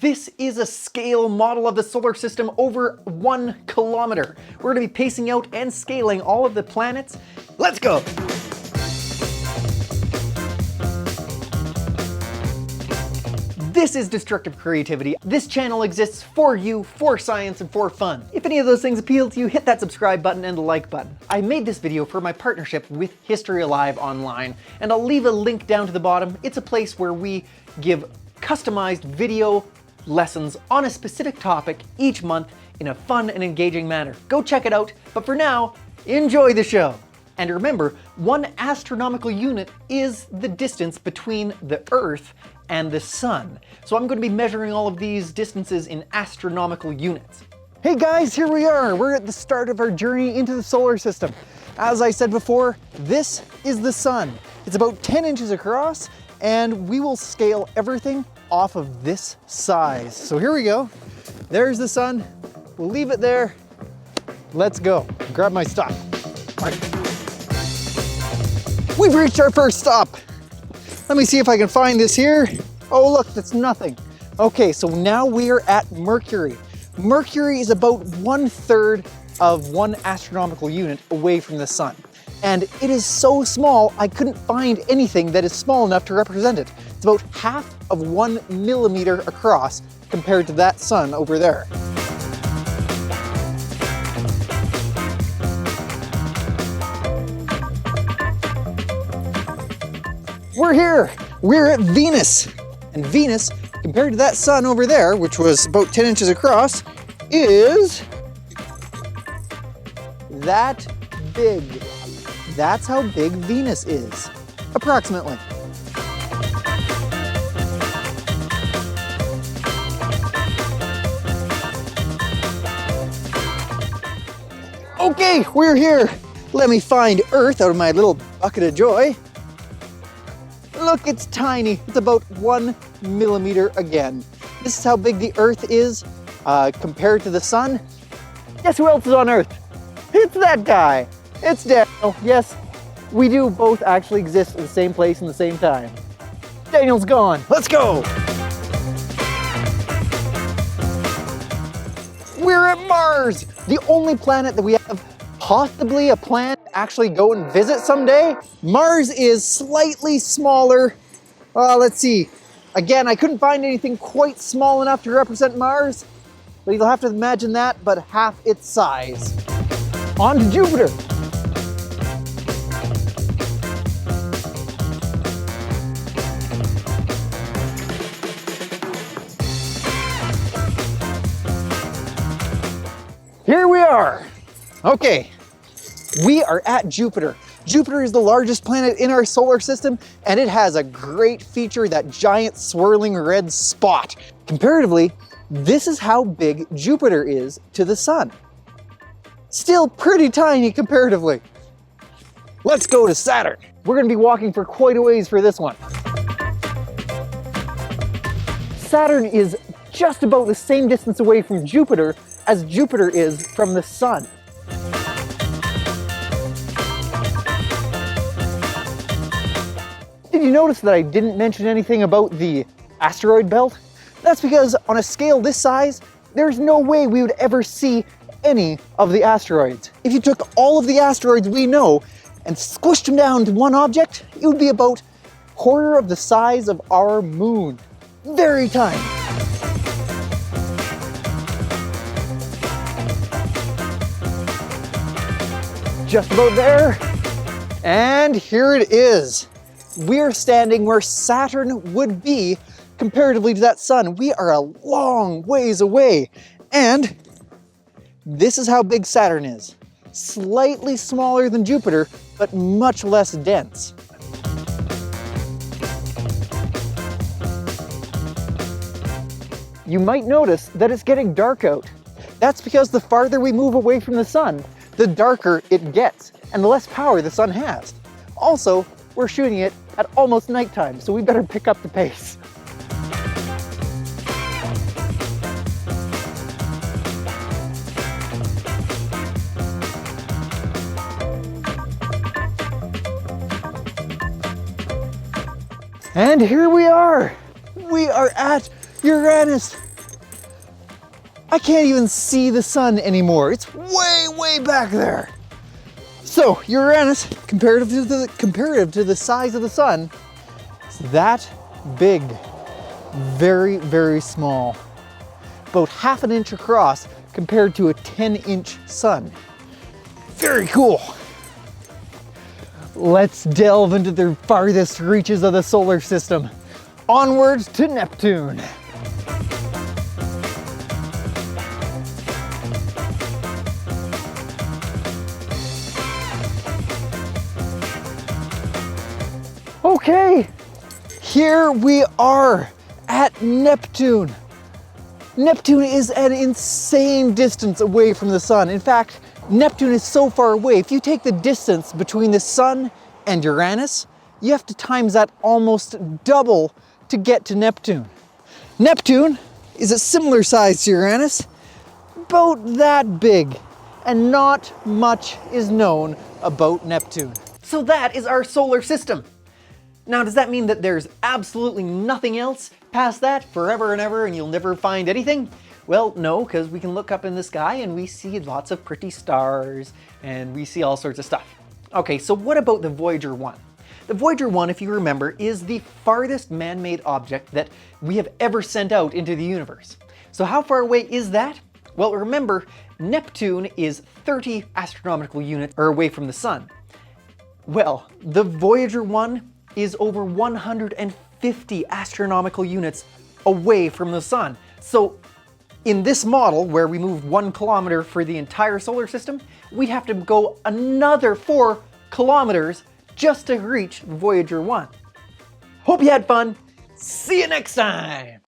This is a scale model of the solar system over 1 kilometer. We're going to be pacing out and scaling all of the planets. Let's go! This is Destructive Creativity. This channel exists for you, for science, and for fun. If any of those things appeal to you, hit that subscribe button and the like button. I made this video for my partnership with History Alive Online, and I'll leave a link down to the bottom. It's a place where we give customized video lessons on a specific topic each month in a fun and engaging manner. Go check it out, but for now, enjoy the show. And remember, 1 astronomical unit is the distance between the Earth and the Sun. So I'm going to be measuring all of these distances in astronomical units. Hey guys, here we are. We're at the start of our journey into the solar system. As I said before, this is the Sun. It's about 10 inches across, and we will scale everything off of this size. So here we go. There's the Sun. We'll leave it there. Let's go. Grab my stuff. All right. We've reached our first stop. Let me see if I can find this here. Oh look, that's nothing. Okay, so now we are at Mercury. Mercury is about 1/3 of 1 astronomical unit away from the Sun. And it is so small, I couldn't find anything that is small enough to represent it. It's about half of 1 millimeter across compared to that Sun over there. We're here, we're at Venus. And Venus, compared to that Sun over there, which was about 10 inches across, is that big. That's how big Venus is, approximately. Okay, we're here. Let me find Earth out of my little bucket of joy. Look, it's tiny. It's about 1 millimeter again. This is how big the Earth is compared to the Sun. Guess who else is on Earth? It's that guy. It's Daniel. Yes, we do both actually exist in the same place in the same time. Daniel's gone. Let's go. We're at Mars, the only planet that we have possibly a plan to actually go and visit someday. Mars is slightly smaller. Let's see. Again, I couldn't find anything quite small enough to represent Mars, but you'll have to imagine that, but half its size. On to Jupiter. Here we are. Okay, we are at Jupiter. Jupiter is the largest planet in our solar system, and it has a great feature, that giant swirling red spot. Comparatively, this is how big Jupiter is to the Sun. Still pretty tiny comparatively. Let's go to Saturn. We're gonna be walking for quite a ways for this one. Saturn is just about the same distance away from Jupiter as Jupiter is from the Sun. Did you notice that I didn't mention anything about the asteroid belt? That's because on a scale this size, there's no way we would ever see any of the asteroids. If you took all of the asteroids we know and squished them down to one object, it would be about 1/4 of the size of our moon. Very tiny. Just about there. And here it is. We're standing where Saturn would be comparatively to that Sun. We are a long ways away. And this is how big Saturn is. Slightly smaller than Jupiter, but much less dense. You might notice that it's getting dark out. That's because the farther we move away from the Sun, the darker it gets, and the less power the Sun has. Also, we're shooting it at almost nighttime, so we better pick up the pace. And here we are. We are at Uranus! I can't even see the sun anymore. It's way, way back there. So Uranus, comparative to the size of the sun, is that big. Very, very small. About half an inch across compared to a 10-inch sun. Very cool. Let's delve into the farthest reaches of the solar system. Onwards to Neptune. Okay, here we are at Neptune. Neptune is an insane distance away from the sun. In fact, Neptune is so far away, if you take the distance between the sun and Uranus, you have to times that almost double to get to Neptune. Neptune is a similar size to Uranus, about that big, and not much is known about Neptune. So that is our solar system. Now, does that mean that there's absolutely nothing else past that forever and ever and you'll never find anything? Well, no, because we can look up in the sky and we see lots of pretty stars and we see all sorts of stuff. Okay, so what about the Voyager 1? The Voyager 1, if you remember, is the farthest man-made object that we have ever sent out into the universe. So how far away is that? Well, remember, Neptune is 30 astronomical units away from the sun. Well, the Voyager 1 is over 150 astronomical units away from the sun. So in this model, where we moved 1 kilometer for the entire solar system, we'd have to go another 4 kilometers just to reach Voyager 1. Hope you had fun. See you next time.